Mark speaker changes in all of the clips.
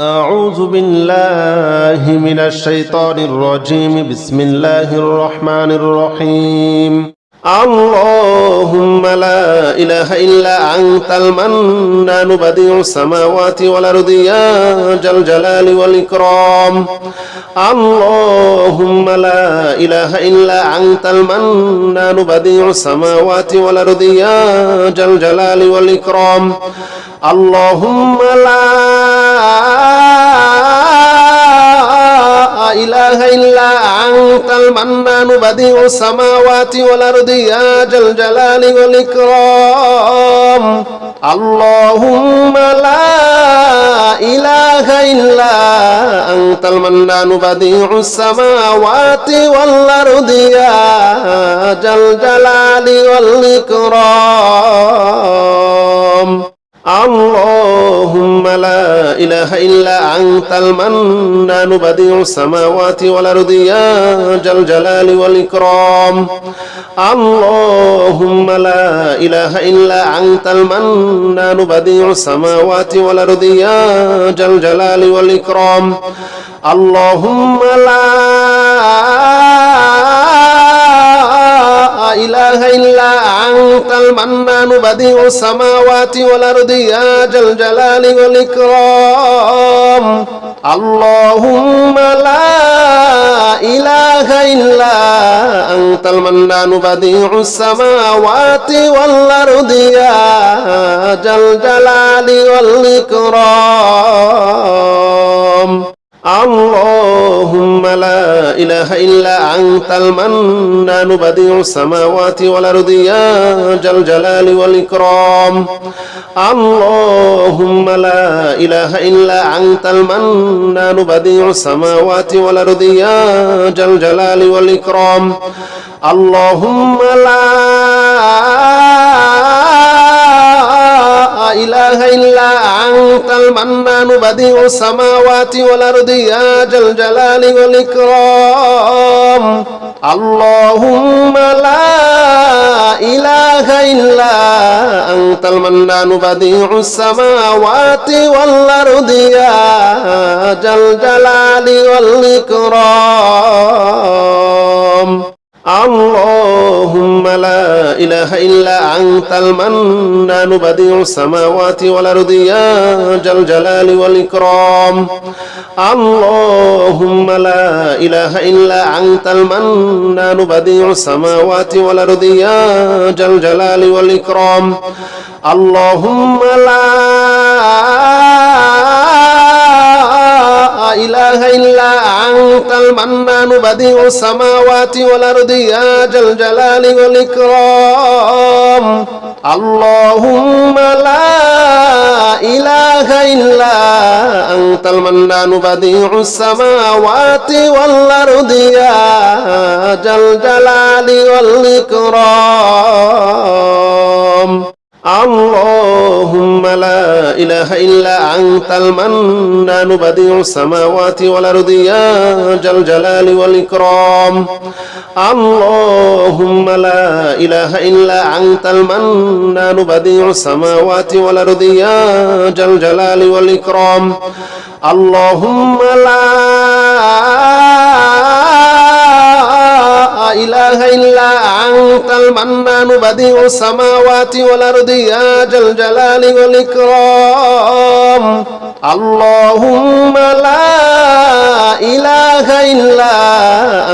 Speaker 1: أعوذ بالله من الشيطان الرجيم. بسم الله الرحمن الرحيم. اللهم لا إله إلا أنت المنان بديع السماوات والأرض يا ذا الجلال والإكرام. اللهم لا إله إلا أنت المنان بديع السماوات والأرض يا ذا الجلال والإكرام. اللهم لا إله إلا أنت المنان بديع السماوات والأرض يا ذا الجلال والإكرام. اللهم لا إله إلا أنت المنان بديع السماوات والأرض يا ذا الجلال والإكرام. اللهم لا إله إلا أنت المنان بديع السماوات والأرض يا ذا الجلال والإكرام. اللهم لا إله إلا أنت المنان بديع السماوات والأرض يا ذا الجلال والإكرام. اللهم لا إله إلا أنت المنان بديع السماوات والأرض يا ذا الجلال والإكرام. اللهم لا إله إلا أنت المنان بديع السماوات والأرض يا ذا الجلال والإكرام. اللهم لا إله إلا أنت المنان بديع السماوات والأرض يا ذا الجلال والإكرام. اللهم لا إله إلا أنت المنان بديع السماوات والأرض يا ذا الجلال والإكرام. اللهم لا إله إلا أنت المنان بديع السماوات والأرض يا ذا الجلال والإكرام. اللهم لا إله إلا أنت المنان بديع السماوات والأرض يا ذا الجلال والإكرام. اللهم لا إله إلا أنت المنان بديع السماوات والأرض يا ذا الجلال والإكرام. اللهم لا إله إلا أنت المنان بديع السماوات والأرض يا ذا الجلال والإكرام. اللهم لا إله إلا أنت المنان بديع السماوات والأرض يا ذا الجلال والإكرام. اللهم لا إله إلا أنت المنان بديع السماوات والأرض يا ذا الجلال والإكرام. اللهم لا إله إلا أنت المنان بديع السماوات والأرض يا ذا الجلال والإكرام. اللهم لا إله إلا أنت المنان بديع السماوات والأرض يا ذا الجلال والإكرام. اللهم لا إله إلا أنت المنان بديع السماوات والأرض يا ذا الجلال والإكرام. اللهم لا إله إلا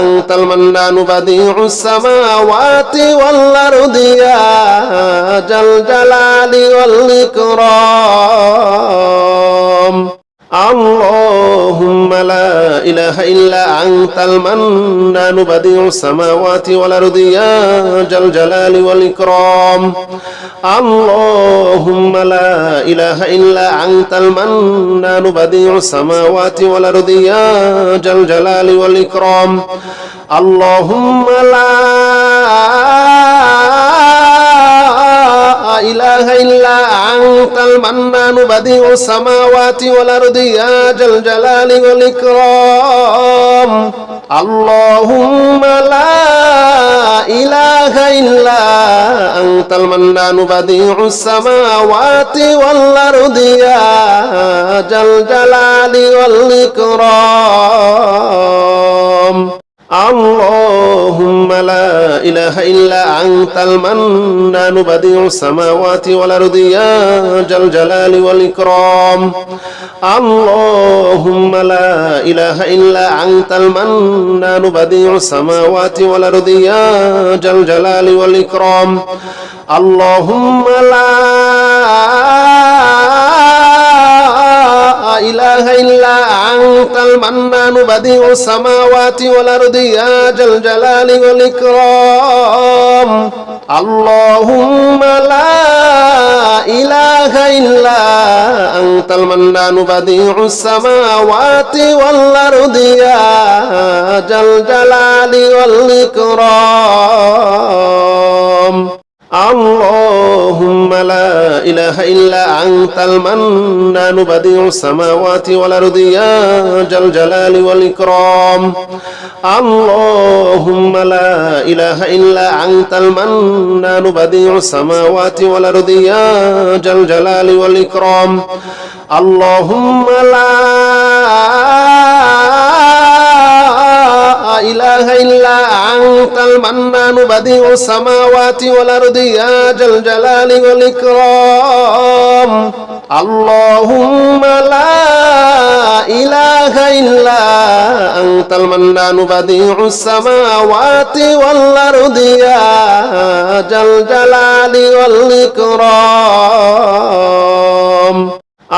Speaker 1: أنت المنان بديع السماوات والأرض يا ذا الجلال والإكرام. اللهم لا إله إلا أنت المنان بديع السماوات والأرض يا ذا الجلال والإكرام. اللهم لا إله إلا أنت المنان بديع السماوات والأرض يا ذا الجلال والإكرام. اللهم لا إله إلا أنت المنان بديع السماوات والأرض يا ذا الجلال والإكرام اللهم لا إله إلا أنت المنان بديع السماوات والأرض يا ذا الجلال والإكرام اللهم لا إله إلا أنت المنان بديع السماوات والأرض يا ذا الجلال والإكرام اللهم لا إله إلا أنت المنان بديع السماوات والأرض يا ذا الجلال والإكرام اللهم لا إله إلا أنت المنان بديع السماوات والأرض يا ذا الجلال والإكرام اللهم لا إله إلا أنت المنان بديع السماوات والأرض يا ذا الجلال والإكرام اللهم لا إله إلا أنت المنان بديع السماوات والأرض يا ذا الجلال والإكرام اللهم لا إله إلا أنت المنان بديع السماوات والأرض يا ذا الجلال والإكرام اللهم لا إله إلا أنت المنان بديع السماوات والأرض يا ذا الجلال والإكرام اللهم لا إله إلا أنت المنان بديع السماوات والأرض يا ذا الجلال والإكرام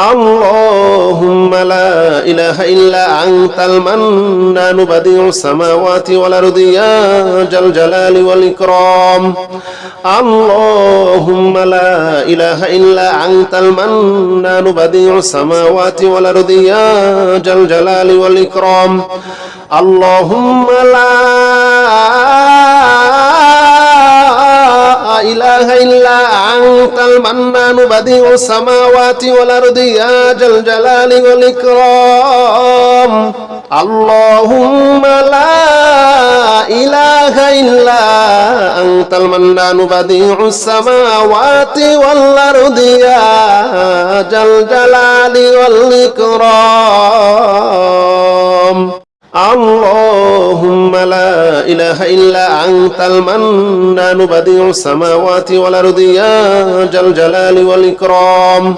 Speaker 1: اللهم لا إله إلا أنت المنان بديع السماوات والأرض يا ذا الجلال والإكرام اللهم لا إله إلا أنت المنان بديع السماوات والأرض يا ذا الجلال والإكرام اللهم لا إله إلا أنت المنان بديع السماوات والأرض يا ذا الجلال والإكرام اللهم لا إله إلا أنت المنان بديع السماوات والأرض يا ذا الجلال والإكرام اللهم لا إله إلا أنت المنان بديع السماوات والأرض يا ذا الجلال والإكرام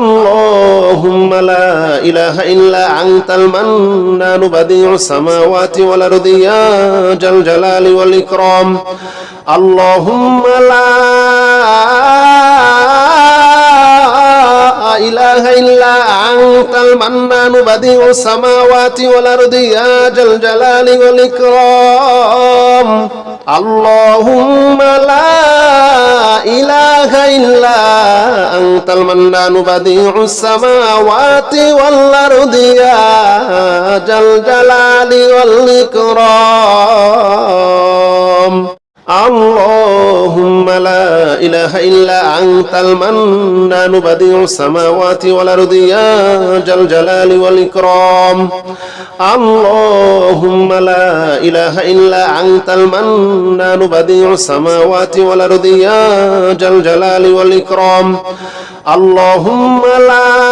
Speaker 1: اللهم لا إله إلا أنت المنان بديع السماوات والأرض يا ذا الجلال والإكرام اللهم لا إله إلا أنت المنان بديع السماوات والأرض يا ذا الجلال والإكرام اللهم لا إله إلا أنت المنان بديع السماوات والأرض يا ذا الجلال والإكرام اللهم لا إله إلا أنت المنان بديع السماوات والأرض يا ذا الجلال والإكرام اللهم لا إله إلا أنت المنان بديع السماوات والأرض يا ذا الجلال والإكرام اللهم لا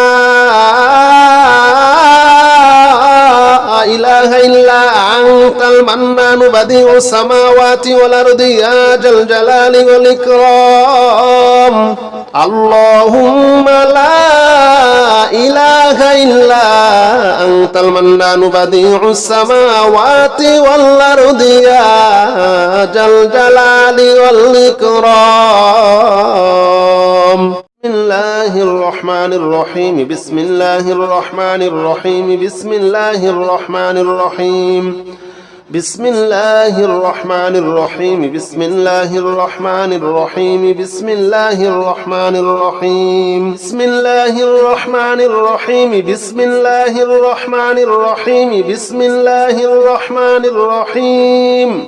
Speaker 1: إله إلا أنت المنان بديع السماوات والأرض يا ذا الجلال والإكرام اللهم لا إله إلا أنت المنان بديع السماوات والأرض يا ذا الجلال والإكرام بسم الله الرحمن الرحيم بسم الله الرحمن الرحيم بسم الله الرحمن الرحيم بسم الله الرحمن الرحيم بسم الله الرحمن الرحيم بسم الله الرحمن الرحيم بسم الله الرحمن الرحيم بسم الله الرحمن الرحيم بسم الله الرحمن الرحيم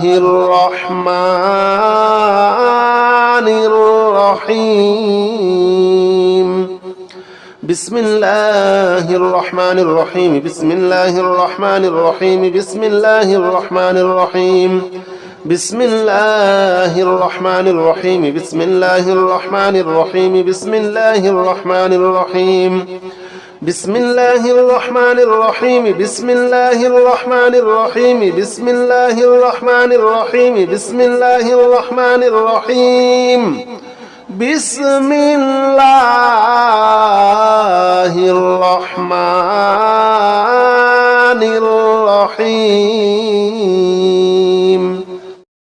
Speaker 1: الرحمن الرحيم بسم الله الرحمن الرحيم بسم الله الرحمن الرحيم بسم الله الرحمن الرحيم بسم الله الرحمن الرحيم بسم الله الرحمن الرحيم بسم الله الرحمن الرحيم بسم الله الرحمن الرحيم بسم الله الرحمن الرحيم بسم الله الرحمن الرحيم بسم الله الرحمن الرحيم بسم الله الرحمن الرحيم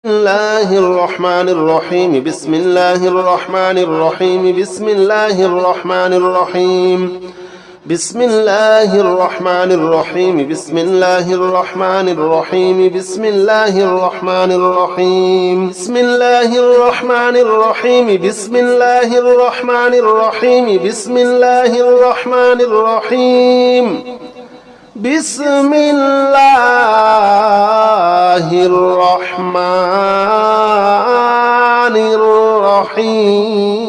Speaker 1: الله الرحمن الرحيم بسم الله الرحمن الرحيم بسم الله الرحمن الرحيم بسم الله الرحمن الرحيم بسم الله الرحمن الرحيم بسم الله الرحمن الرحيم بسم الله الرحمن الرحيم بسم الله الرحمن الرحيم بسم الله الرحمن الرحيم بسم الله الرحمن الرحيم